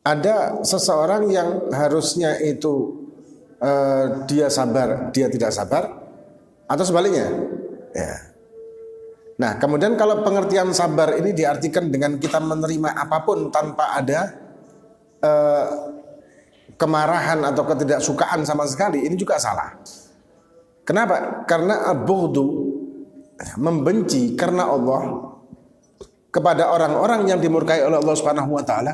ada seseorang yang harusnya itu dia sabar, dia tidak sabar, atau sebaliknya. Ya. Nah, kemudian kalau pengertian sabar ini diartikan dengan kita menerima apapun tanpa ada kemarahan atau ketidaksukaan sama sekali, ini juga salah. Kenapa? Karena al-bughdu, membenci karena Allah kepada orang-orang yang dimurkai oleh Allah Subhanahu wa taala,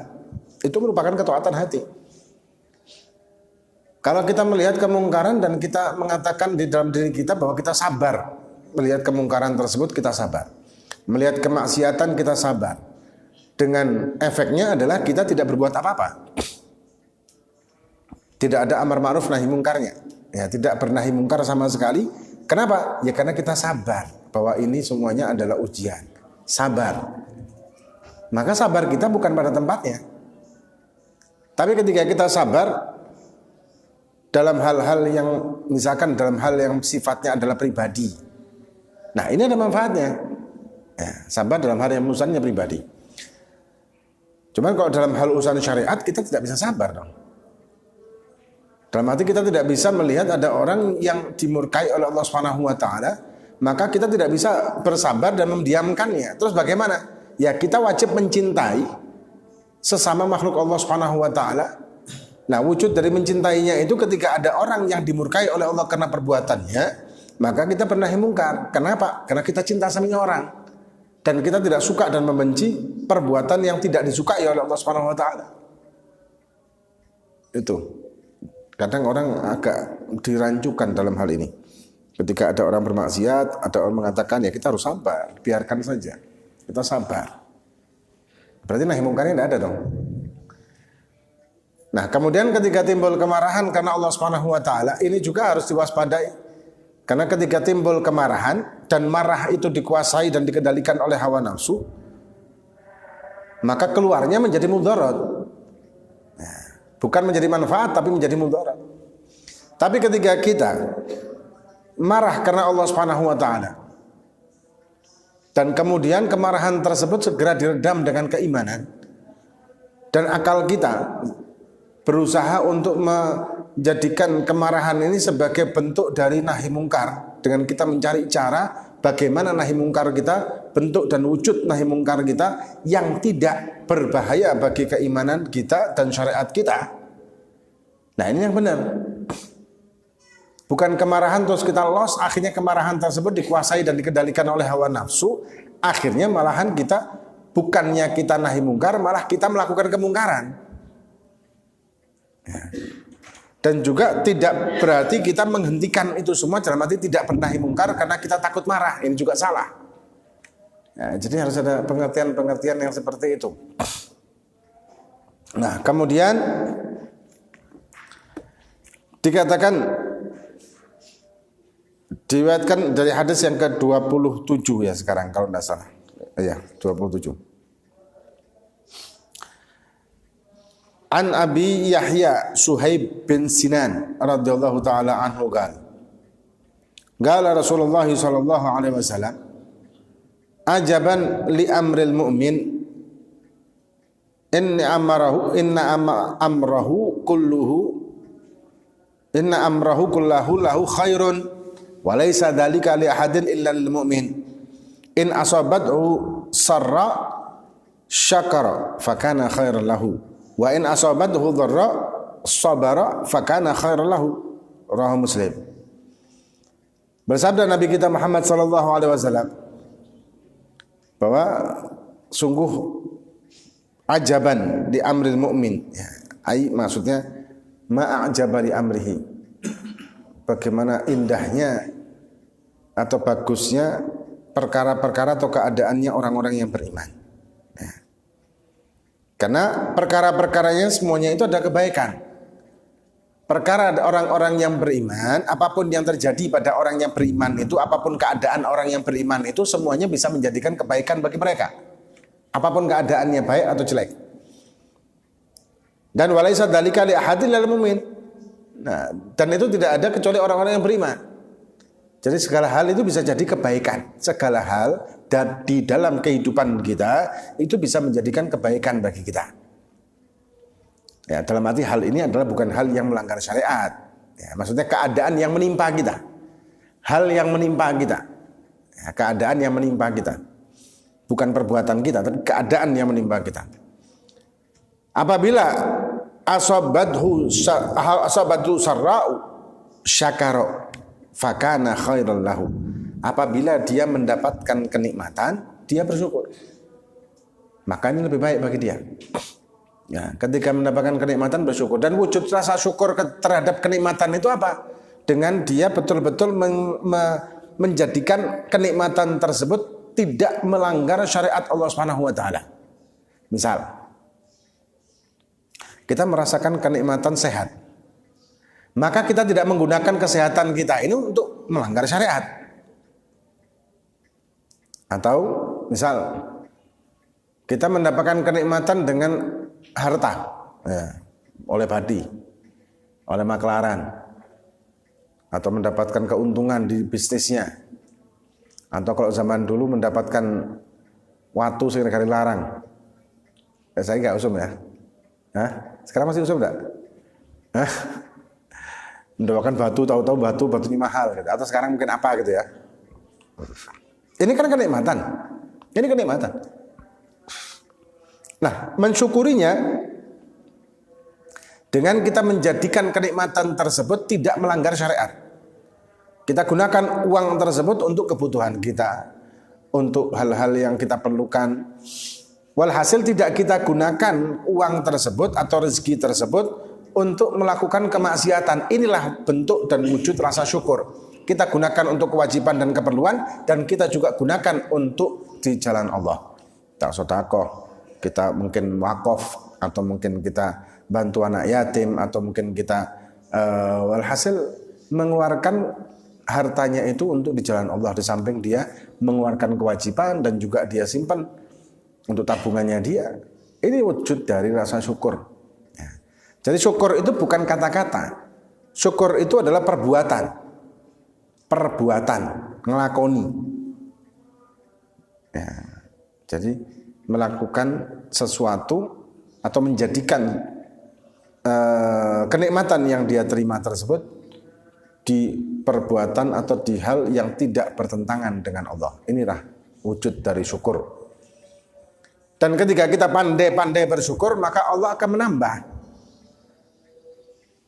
itu merupakan ketaatan hati. Kalau kita melihat kemungkaran dan kita mengatakan di dalam diri kita bahwa kita sabar melihat kemungkaran tersebut, kita sabar. Melihat kemaksiatan, kita sabar. Dengan efeknya adalah kita tidak berbuat apa-apa. Tidak ada amar ma'ruf nahi mungkarnya. Ya, tidak bernahi mungkar sama sekali. Kenapa? Ya karena kita sabar bahwa ini semuanya adalah ujian. Sabar. Maka sabar kita bukan pada tempatnya. Tapi ketika kita sabar dalam hal-hal yang misalkan dalam hal yang sifatnya adalah pribadi, nah ini ada manfaatnya. Ya, sabar dalam hal yang urusannya pribadi. Cuman kalau dalam hal urusan syariat kita tidak bisa sabar dong. Dalam arti kita tidak bisa melihat ada orang yang dimurkai oleh Allah Subhanahu wa taala, maka kita tidak bisa bersabar dan mendiamkannya. Terus bagaimana? Ya kita wajib mencintai sesama makhluk Allah Subhanahu wa taala. Nah, wujud dari mencintainya itu ketika ada orang yang dimurkai oleh Allah karena perbuatannya, maka kita bernahi mungkar. Kenapa? Karena kita cinta sama orang dan kita tidak suka dan membenci perbuatan yang tidak disukai oleh Allah Subhanahu wa taala. Itu. Kadang orang agak dirancukan dalam hal ini. Ketika ada orang bermaksiat, ada orang mengatakan ya kita harus sabar, biarkan saja. Kita sabar. Berarti nahi mungkarnya tidak ada dong. Nah, kemudian ketika timbul kemarahan karena Allah Subhanahu wa taala, ini juga harus diwaspadai. Karena ketika timbul kemarahan dan marah itu dikuasai dan dikendalikan oleh hawa nafsu, maka keluarnya menjadi mudarat. Nah, bukan menjadi manfaat tapi menjadi mudarat. Tapi ketika kita marah karena Allah Subhanahu wa taala dan kemudian kemarahan tersebut segera diredam dengan keimanan dan akal kita berusaha untuk menjadikan kemarahan ini sebagai bentuk dari nahi mungkar, dengan kita mencari cara bagaimana nahi mungkar kita, bentuk dan wujud nahi mungkar kita yang tidak berbahaya bagi keimanan kita dan syariat kita. Nah, ini yang benar. Bukan kemarahan terus kita lost, akhirnya kemarahan tersebut dikuasai dan dikendalikan oleh hawa nafsu, akhirnya malahan kita bukannya kita nahi mungkar, malah kita melakukan kemungkaran. Ya. Dan juga tidak berarti kita menghentikan itu semua dalam arti tidak bernahi mungkar karena kita takut marah, ini juga salah. Ya, jadi harus ada pengertian-pengertian yang seperti itu. Nah, kemudian dikatakan, diriwayatkan dari hadis yang ke-27 ya sekarang kalau tidak salah. Ya, 27. An Abi Yahya Suhaib bin Sinan radhiyallahu taala anhu qala Rasulullah sallallahu alaihi wasallam ajaban li amril mu'min inna amrahu kullahu lahu khairun wa laysa dzalika li ahadin illa lil mu'min in asabathu sarra syakara fakana khairan lahu wa in asabathu dharra sabara fakana khairan lahu. Rawahu Muslim. Bersabda Nabi kita Muhammad sallallahu alaihi wasallam bahwa sungguh ajaban di amril mu'min, ya, maksudnya ma'ajaba li amrihi, bagaimana indahnya atau bagusnya perkara-perkara atau keadaannya orang-orang yang beriman. Karena perkara-perkaranya semuanya itu ada kebaikan. Perkara orang-orang yang beriman, apapun yang terjadi pada orang yang beriman itu, apapun keadaan orang yang beriman itu, semuanya bisa menjadikan kebaikan bagi mereka. Apapun keadaannya baik atau jelek. Dan walaisa dzalika li ahadin lil mu'min. Nah, dan itu tidak ada kecuali orang-orang yang beriman. Jadi segala hal itu bisa jadi kebaikan. Segala hal dan di dalam kehidupan kita itu bisa menjadikan kebaikan bagi kita. Ya, dalam arti hal ini adalah bukan hal yang melanggar syariat. Ya, maksudnya keadaan yang menimpa kita. Hal yang menimpa kita. Ya, keadaan yang menimpa kita. Bukan perbuatan kita, tapi keadaan yang menimpa kita. Apabila asabadhu sarra'u syakara fakana khairan lahu. Apabila dia mendapatkan kenikmatan, dia bersyukur. Maka ini lebih baik bagi dia. Ya, ketika mendapatkan kenikmatan bersyukur, dan wujud rasa syukur terhadap kenikmatan itu apa? Dengan dia betul-betul menjadikan kenikmatan tersebut tidak melanggar syariat Allah Subhanahu wa taala. Misal, kita merasakan kenikmatan sehat. Maka kita tidak menggunakan kesehatan kita ini untuk melanggar syariat. Atau misal kita mendapatkan kenikmatan dengan harta, ya, oleh badi, oleh maklaran, atau mendapatkan keuntungan di bisnisnya, atau kalau zaman dulu mendapatkan watu sekali larang. Saya nggak usum ya. Hah? Sekarang masih usum enggak? Hah? Mendapatkan batu, tahu-tahu batu ini mahal gitu. Atau sekarang mungkin apa gitu ya. Ini kan kenikmatan. Ini kenikmatan. Nah, mensyukurinya dengan kita menjadikan kenikmatan tersebut tidak melanggar syariat. Kita gunakan uang tersebut untuk kebutuhan kita, untuk hal-hal yang kita perlukan. Walhasil tidak kita gunakan uang tersebut atau rezeki tersebut untuk melakukan kemaksiatan. Inilah bentuk dan wujud rasa syukur. Kita gunakan untuk kewajiban dan keperluan, dan kita juga gunakan untuk di jalan Allah. Kita sedekah, kita mungkin wakaf, atau mungkin kita bantu anak yatim, atau mungkin kita walhasil mengeluarkan hartanya itu untuk di jalan Allah. Di samping dia mengeluarkan kewajiban dan juga dia simpan untuk tabungannya dia. Ini wujud dari rasa syukur. Ya. Jadi syukur itu bukan kata-kata. Syukur itu adalah perbuatan. Perbuatan, ngelakoni. Ya. Jadi melakukan sesuatu atau menjadikan kenikmatan yang dia terima tersebut di perbuatan atau di hal yang tidak bertentangan dengan Allah. Inilah wujud dari syukur. Dan ketika kita pandai-pandai bersyukur, maka Allah akan menambah.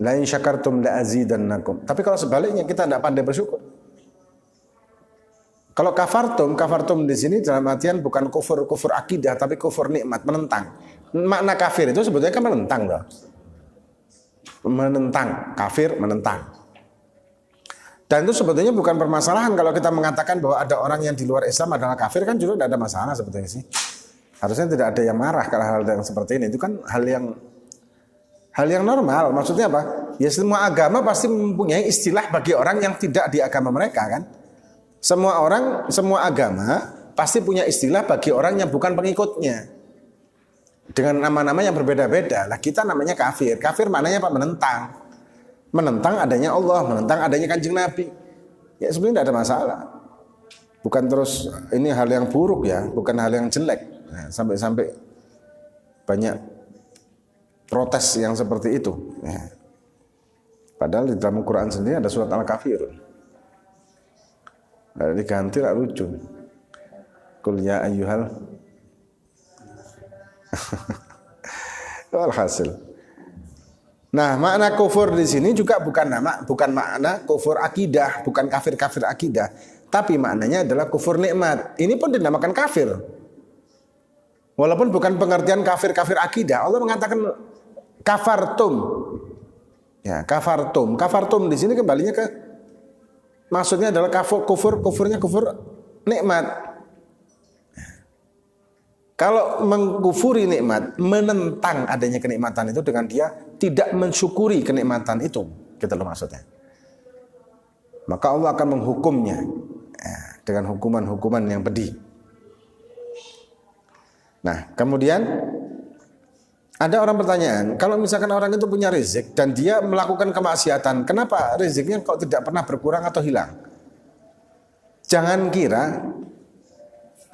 La in syakartum la azidannakum. Tapi kalau sebaliknya kita tidak pandai bersyukur. Kalau kafartum di sini dalam artian bukan kufur akidah, tapi kufur nikmat, menentang. Makna kafir itu sebetulnya kan menentang loh. Menentang, kafir menentang. Dan itu sebetulnya bukan permasalahan kalau kita mengatakan bahwa ada orang yang di luar Islam adalah kafir, kan juga tidak ada masalah sebetulnya sih. Harusnya tidak ada yang marah kalau hal yang seperti ini. Itu kan hal yang normal. Maksudnya apa? Ya semua agama pasti mempunyai istilah bagi orang yang tidak di agama mereka kan. Semua agama pasti punya istilah bagi orang yang bukan pengikutnya. Dengan nama-nama yang berbeda-beda. Lah kita namanya kafir. Kafir maknanya apa? Menentang. Menentang adanya Allah, menentang adanya Kanjeng Nabi. Ya sebenarnya tidak ada masalah. Bukan terus ini hal yang buruk ya, bukan hal yang jelek. Nah, sampai-sampai banyak protes yang seperti itu. Ya. Padahal di dalam Al-Quran sendiri ada surat Al-Kafirun. Ada diganti lah lucu. Qul ya ayyuhal. Walhasil. Nah, makna kufur di sini juga bukan makna kufur akidah, bukan kafir akidah, tapi maknanya adalah kufur nikmat. Ini pun dinamakan kafir. Walaupun bukan pengertian kafir akidah. Allah mengatakan kafartum. Ya, kafartum. Kafartum di sini kembalinya ke maksudnya adalah kufurnya kufur nikmat. Kalau mengkufuri nikmat, menentang adanya kenikmatan itu dengan dia tidak mensyukuri kenikmatan itu, gitu loh maksudnya. Maka Allah akan menghukumnya dengan hukuman-hukuman yang pedih. Nah, kemudian ada orang pertanyaan, kalau misalkan orang itu punya rezeki dan dia melakukan kemaksiatan, kenapa rezekinya kok tidak pernah berkurang atau hilang? Jangan kira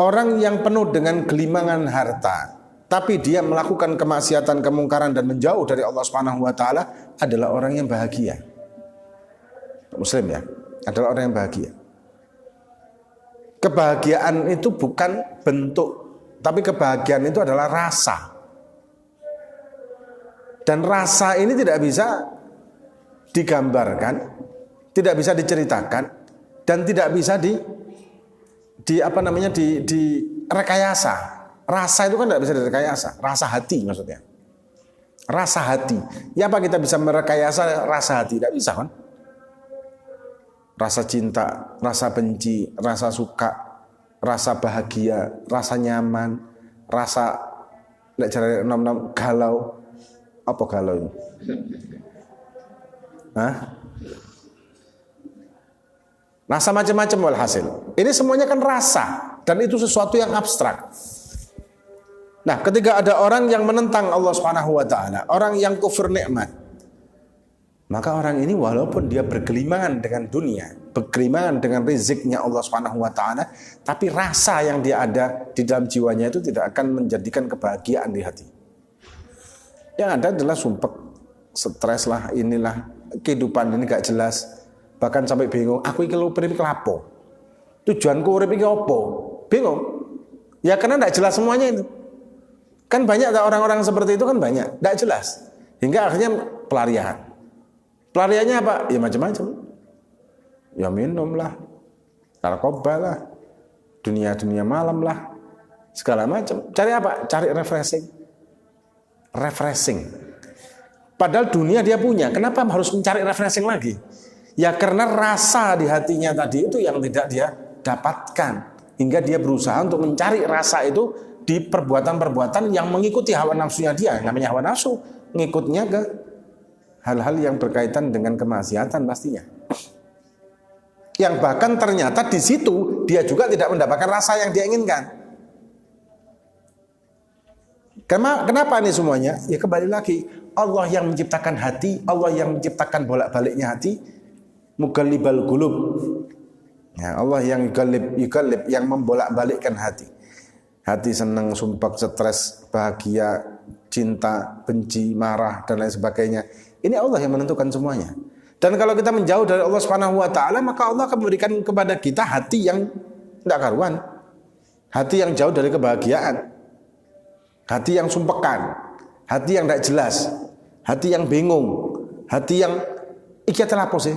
orang yang penuh dengan gelimangan harta, tapi dia melakukan kemaksiatan, kemungkaran dan menjauh dari Allah Subhanahu wa taala adalah orang yang bahagia. Muslim ya, adalah orang yang bahagia. Kebahagiaan itu bukan bentuk, tapi kebahagiaan itu adalah rasa. Dan rasa ini tidak bisa digambarkan, tidak bisa diceritakan, dan tidak bisa direkayasa. Rasa itu kan tidak bisa direkayasa. Rasa hati maksudnya. Rasa hati. Ya apa kita bisa merekayasa rasa hati? Tidak bisa kan? Rasa cinta, rasa benci, rasa suka, rasa bahagia, rasa nyaman, rasa galau. Apa galau ini? Rasa macam-macam walhasil. Ini semuanya kan rasa, dan itu sesuatu yang abstrak. Nah, ketika ada orang yang menentang Allah Subhanahu wa taala, orang yang kufur nikmat, maka orang ini walaupun dia bergelimangan dengan dunia, bergelimangan dengan rezeknya Allah Subhanahu wa taala, tapi rasa yang dia ada di dalam jiwanya itu tidak akan menjadikan kebahagiaan di hati. Yang ada adalah sumpek, stres lah, inilah, kehidupan ini gak jelas, bahkan sampai bingung, aku iki urip iki lapo? Tujuanku urip iki opo? Bingung. Ya karena gak jelas semuanya itu. Kan banyak orang-orang seperti itu kan banyak, gak jelas. Hingga akhirnya pelarian. Pelariannya apa? Ya macam-macam. Ya minum lah, narkoba lah, dunia malam lah, segala macam. Cari apa? Cari refreshing. Padahal dunia dia punya. Kenapa harus mencari refreshing lagi? Ya karena rasa di hatinya tadi itu yang tidak dia dapatkan. Hingga dia berusaha untuk mencari rasa itu di perbuatan-perbuatan yang mengikuti hawa nafsunya dia. Namanya hawa nafsu, ngikutnya ke hal-hal yang berkaitan dengan kemaksiatan pastinya. Yang bahkan ternyata di situ dia juga tidak mendapatkan rasa yang dia inginkan. Kenapa ini semuanya? Ya kembali lagi, Allah yang menciptakan hati, Allah yang menciptakan bolak-baliknya hati, mugallibal qulub. Ya, Allah yang yugallib, yang membolak-balikkan hati. Hati senang, sumpah, stres, bahagia, cinta, benci, marah dan lain sebagainya. Ini Allah yang menentukan semuanya. Dan kalau kita menjauh dari Allah Subhanahu wa taala, maka Allah akan memberikan kepada kita hati yang tidak karuan. Hati yang jauh dari kebahagiaan. Hati yang sumpekan, hati yang tidak jelas, hati yang bingung, hati yang iki apa sih?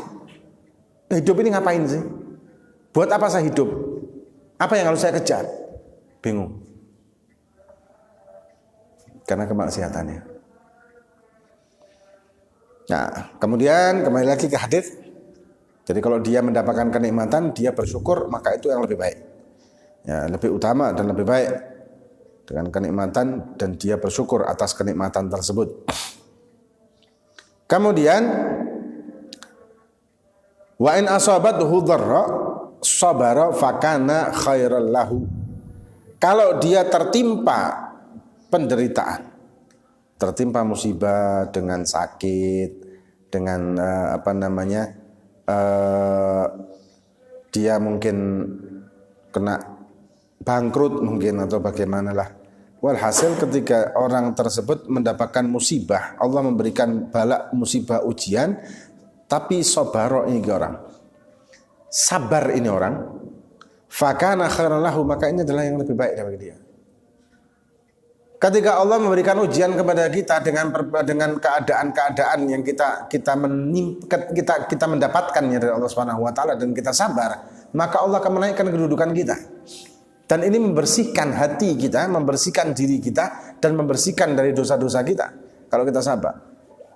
Hidup ini ngapain sih? Buat apa saya hidup? Apa yang harus saya kejar? Bingung. Karena kemaksiatannya. Nah, kemudian kembali lagi ke hadis. Jadi kalau dia mendapatkan kenikmatan, dia bersyukur, maka itu yang lebih baik. Ya, lebih utama dan lebih baik. Dengan kenikmatan dan dia bersyukur atas kenikmatan tersebut. Kemudian wa in asabathu dharra sabara fakana khairal lahu. Kalau dia tertimpa penderitaan, tertimpa musibah dengan sakit, dengan dia mungkin kena bangkrut mungkin atau bagaimanalah. Walhasil ketika orang tersebut mendapatkan musibah, Allah memberikan bala musibah ujian, tapi sabaro ini orang, sabar ini orang, fakana khairan lahu, maka ini adalah yang lebih baik bagi dia. Ketika Allah memberikan ujian kepada kita dengan keadaan-keadaan yang kita mendapatkannya dari Allah Subhanahu wa taala dan kita sabar, maka Allah akan menaikkan kedudukan kita. Dan ini membersihkan hati kita, membersihkan diri kita, dan membersihkan dari dosa-dosa kita. Kalau kita sabar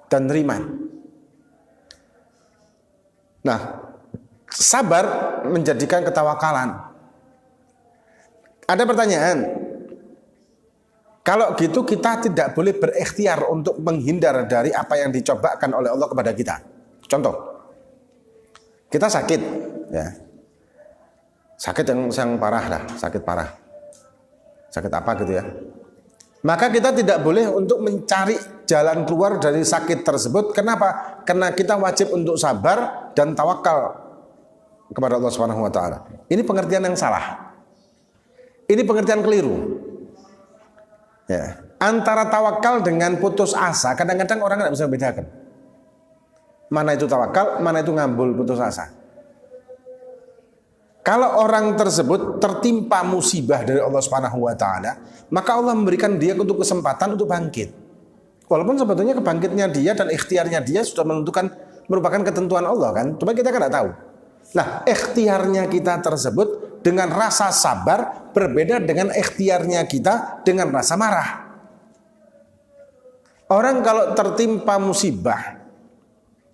dan terima. Nah, sabar menjadikan ketawakalan. Ada pertanyaan, kalau gitu kita tidak boleh berikhtiar untuk menghindar dari apa yang dicobakan oleh Allah kepada kita. Contoh, kita sakit, ya. Sakit yang parah lah, sakit parah. Sakit apa gitu ya. Maka kita tidak boleh untuk mencari jalan keluar dari sakit tersebut. Kenapa? Karena kita wajib untuk sabar dan tawakal kepada Allah Subhanahu wa taala. Ini pengertian yang salah. Ini pengertian keliru. Ya. Antara tawakal dengan putus asa, kadang-kadang orang tidak bisa membedakan. Mana itu tawakal, mana itu ngambul putus asa. Kalau orang tersebut tertimpa musibah dari Allah Subhanahu wa taala, maka Allah memberikan dia untuk kesempatan untuk bangkit. Walaupun sebetulnya kebangkitnya dia dan ikhtiarnya dia sudah menentukan, merupakan ketentuan Allah kan, cuma kita kan tidak tahu. Nah, ikhtiarnya kita tersebut dengan rasa sabar berbeda dengan ikhtiarnya kita dengan rasa marah. Orang kalau tertimpa musibah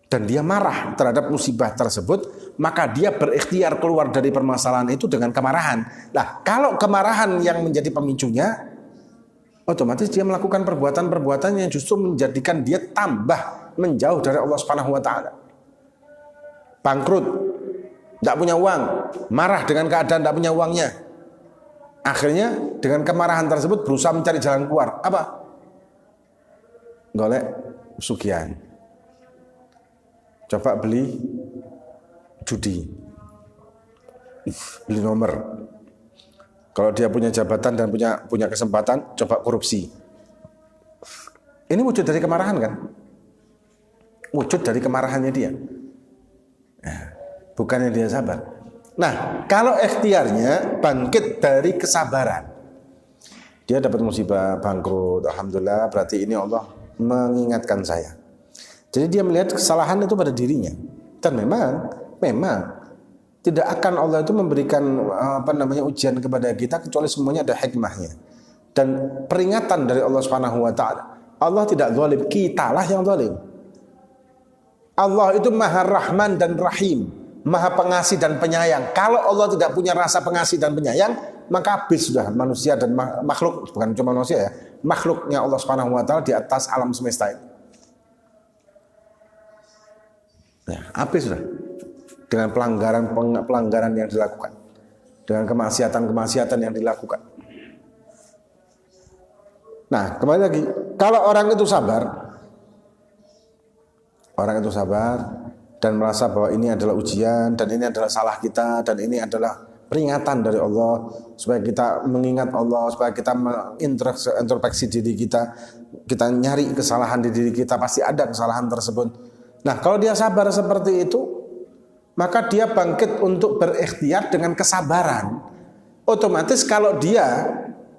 dan dia marah terhadap musibah tersebut, maka dia berikhtiar keluar dari permasalahan itu dengan kemarahan. Nah, kalau kemarahan yang menjadi pemicunya, otomatis dia melakukan perbuatan-perbuatan yang justru menjadikan dia tambah menjauh dari Allah Subhanahu wa taala. Bangkrut, tidak punya uang, marah dengan keadaan tidak punya uangnya. Akhirnya dengan kemarahan tersebut berusaha mencari jalan keluar. Apa? Golek sugihan. Coba beli judi, beli nomor. Kalau dia punya jabatan dan punya kesempatan, coba korupsi. Ini wujud dari kemarahan kan? Wujud dari kemarahannya dia. Bukannya dia sabar. Nah, kalau ikhtiarnya bangkit dari kesabaran, dia dapat musibah, bangkrut, alhamdulillah, berarti ini Allah mengingatkan saya. Jadi dia melihat kesalahan itu pada dirinya. Dan memang tidak akan Allah itu memberikan ujian kepada kita kecuali semuanya ada hikmahnya. Dan peringatan dari Allah Subhanahu wa taala. Allah tidak zalim, kitalah yang zalim. Allah itu Maha Rahman dan Rahim, Maha Pengasih dan Penyayang. Kalau Allah tidak punya rasa pengasih dan penyayang, maka habis sudah manusia dan makhluk, bukan cuma manusia ya, makhluknya Allah Subhanahu wa taala di atas alam semesta ini. Ya, habis sudah dengan pelanggaran yang dilakukan, dengan kemaksiatan yang dilakukan. Nah, kembali lagi, kalau orang itu sabar dan merasa bahwa ini adalah ujian dan ini adalah salah kita dan ini adalah peringatan dari Allah supaya kita mengingat Allah, supaya kita introspeksi diri kita nyari kesalahan di diri kita, pasti ada kesalahan tersebut. Nah, kalau dia sabar seperti itu, maka dia bangkit untuk berikhtiar dengan kesabaran. Otomatis kalau dia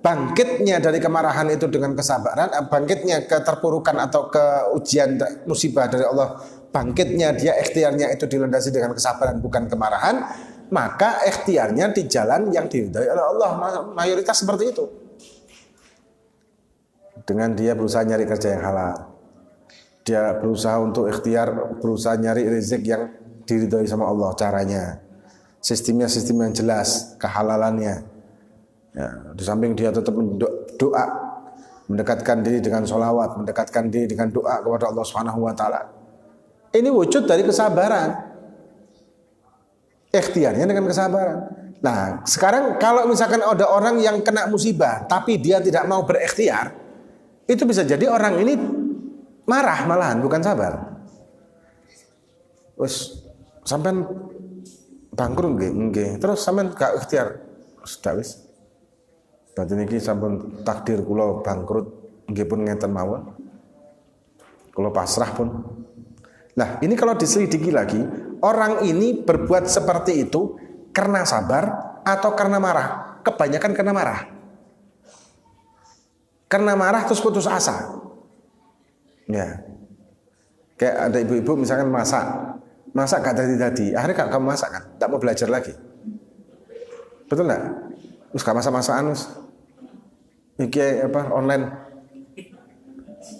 bangkitnya dari kemarahan itu dengan kesabaran, bangkitnya keterpurukan atau ke ujian musibah dari Allah, bangkitnya dia ikhtiarnya itu dilandasi dengan kesabaran bukan kemarahan, maka ikhtiarnya di jalan yang diridhai oleh Allah, mayoritas seperti itu. Dengan dia berusaha nyari kerja yang halal, dia berusaha untuk ikhtiar, berusaha nyari rezeki yang diridhai sama Allah, caranya, sistem yang jelas, kehalalannya. Ya, di samping dia tetap doa, mendekatkan diri dengan sholawat, mendekatkan diri dengan doa kepada Allah Subhanahu wa taala. Ini wujud dari kesabaran. Ikhtiarnya dengan kesabaran. Nah, sekarang kalau misalkan ada orang yang kena musibah tapi dia tidak mau berikhtiar, itu bisa jadi orang ini marah malahan, bukan sabar. Wes sampean bangkrut nggih. Terus sampean gak ikhtiar. Sudah wis. Berarti niki sampun takdir kula bangkrut nggih pun ngeten mawon. Kula pasrah pun. Nah, ini kalau diselidiki lagi, orang ini berbuat seperti itu karena sabar atau karena marah? Kebanyakan karena marah. Karena marah terus putus asa. Ya. Kayak ada ibu-ibu misalkan masak gak tadi, akhirnya gak kamu masak kan, tak mau belajar lagi. Betul nggak? Terus gak masak-masakan, iki online,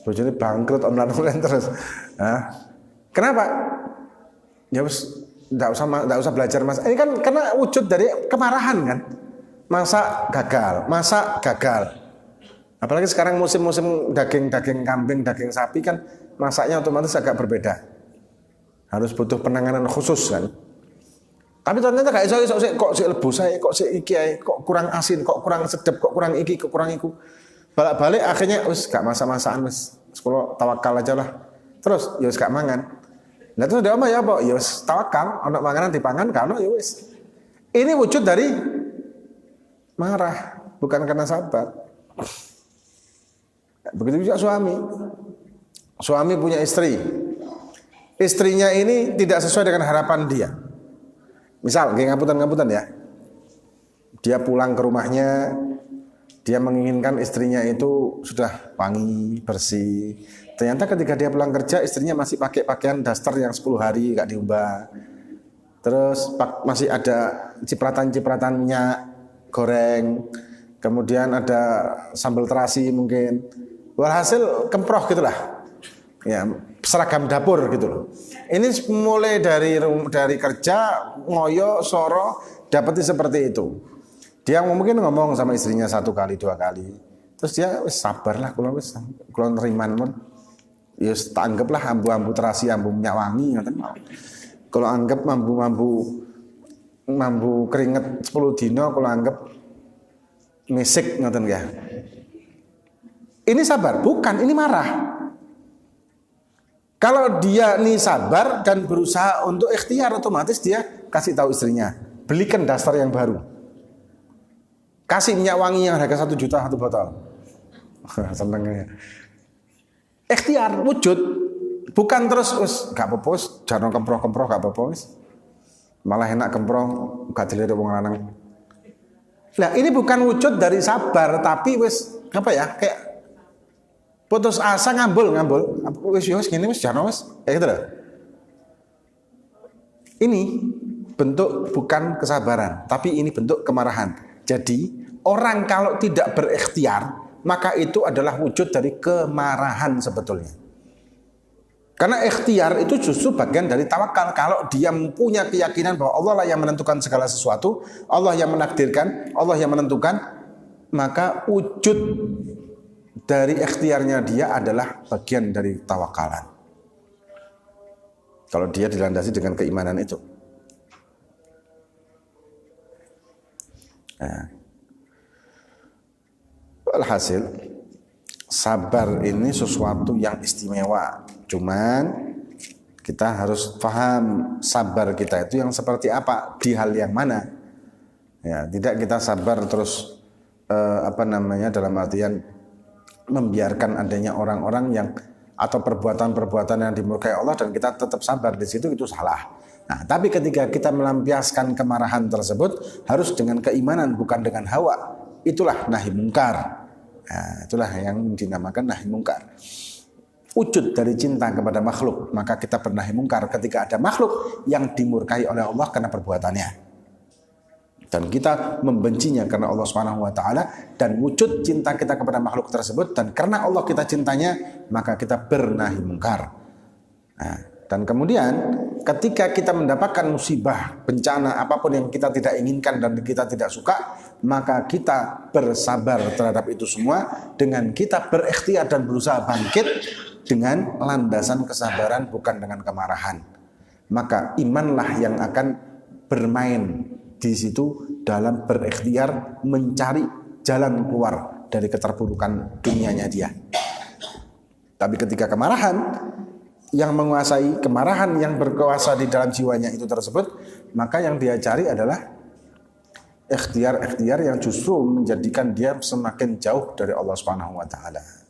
bojone bangkrut online terus. Nah, kenapa? Ya wis nggak usah belajar masak. Ini kan karena wujud dari kemarahan kan. Masak gagal. Apalagi sekarang musim-musim daging kambing, daging sapi kan masaknya otomatis agak berbeda. Harus butuh penanganan khusus kan. Tapi ternyata gak iso kok sik lebu saya, kok sik iki ae, kok kurang asin, kok kurang sedep, kok kurang iki, kok kurang iku. Balik-balik akhirnya wis gak masak-masakan wis. Sekolah tawakal aja lah. Terus ya wis gak mangan. Nah terus dia ya apa? Ya wis tawakal, ana manganan dipangan kan ya wis. Ini wujud dari marah, bukan karena sabar. Begitu juga suami. Suami punya istri. Istrinya ini tidak sesuai dengan harapan dia. Misal, ngaputan-ngaputan ya. Dia pulang ke rumahnya, dia menginginkan istrinya itu sudah wangi, bersih. Ternyata ketika dia pulang kerja, istrinya masih pakai pakaian daster yang 10 hari gak diubah. Terus masih ada cipratan-cipratan minyak goreng. Kemudian ada sambal terasi mungkin. Walhasil kemproh gitulah. Ya, seragam dapur gitu loh. Ini mulai dari kerja, ngoyo, soro, dapati seperti itu. Dia mungkin ngomong sama istrinya 1 kali 2 kali. Terus dia sabarlah kula neriman mon. Ya tanggaplah ambu-ambu terasi, ambu minyak wangi ngoten. Kalau anggap mambu keringet 10 dino, kalau anggap misik ngoten ya. Ini sabar, bukan ini marah. Kalau dia nih sabar dan berusaha untuk ikhtiar, otomatis dia kasih tahu istrinya, belikan daster yang baru. Kasih minyak wangi yang harga 1 juta 1 botol. Senengnya. Ikhtiar, wujud. Bukan terus gak apa-apa, jarang kemproh-kemproh gak apa-apa. Malah enak kemproh, gak dilirik wong lanang. Nah, ini bukan wujud dari sabar, tapi wis apa ya? Kayak putus asa ngambul. Wis gini wis jarang wis. Kayak gitu loh. Ini bentuk bukan kesabaran, tapi ini bentuk kemarahan. Jadi, orang kalau tidak berikhtiar, maka itu adalah wujud dari kemarahan sebetulnya. Karena ikhtiar itu justru bagian dari tawakal. Kalau dia punya keyakinan bahwa Allah lah yang menentukan segala sesuatu, Allah yang menakdirkan, Allah yang menentukan, maka wujud dari ikhtiarnya dia adalah bagian dari tawakalan. Kalau dia dilandasi dengan keimanan itu. Nah. Alhasil, sabar ini sesuatu yang istimewa. Cuman kita harus paham sabar kita itu yang seperti apa, di hal yang mana. Ya, tidak kita sabar terus dalam artian membiarkan adanya orang-orang yang atau perbuatan-perbuatan yang dimurkai Allah dan kita tetap sabar di situ, itu salah. Nah, tapi ketika kita melampiaskan kemarahan tersebut harus dengan keimanan, bukan dengan hawa. Itulah nahi mungkar. Nah, itulah yang dinamakan nahi mungkar. Wujud dari cinta kepada makhluk, maka kita bernahi mungkar ketika ada makhluk yang dimurkai oleh Allah karena perbuatannya. Dan kita membencinya karena Allah Subhanahu wa taala, dan wujud cinta kita kepada makhluk tersebut dan karena Allah kita cintanya, maka kita bernahi mungkar. Nah, dan kemudian ketika kita mendapatkan musibah, bencana, apapun yang kita tidak inginkan dan kita tidak suka, maka kita bersabar terhadap itu semua dengan kita berikhtiar dan berusaha bangkit dengan landasan kesabaran, bukan dengan kemarahan. Maka imanlah yang akan bermain di situ dalam berikhtiar mencari jalan keluar dari keterpurukan dunianya dia. Tapi ketika kemarahan yang menguasai, kemarahan yang berkuasa di dalam jiwanya itu tersebut, maka yang dia cari adalah ikhtiar-ikhtiar yang justru menjadikan dia semakin jauh dari Allah Subhanahu wa taala.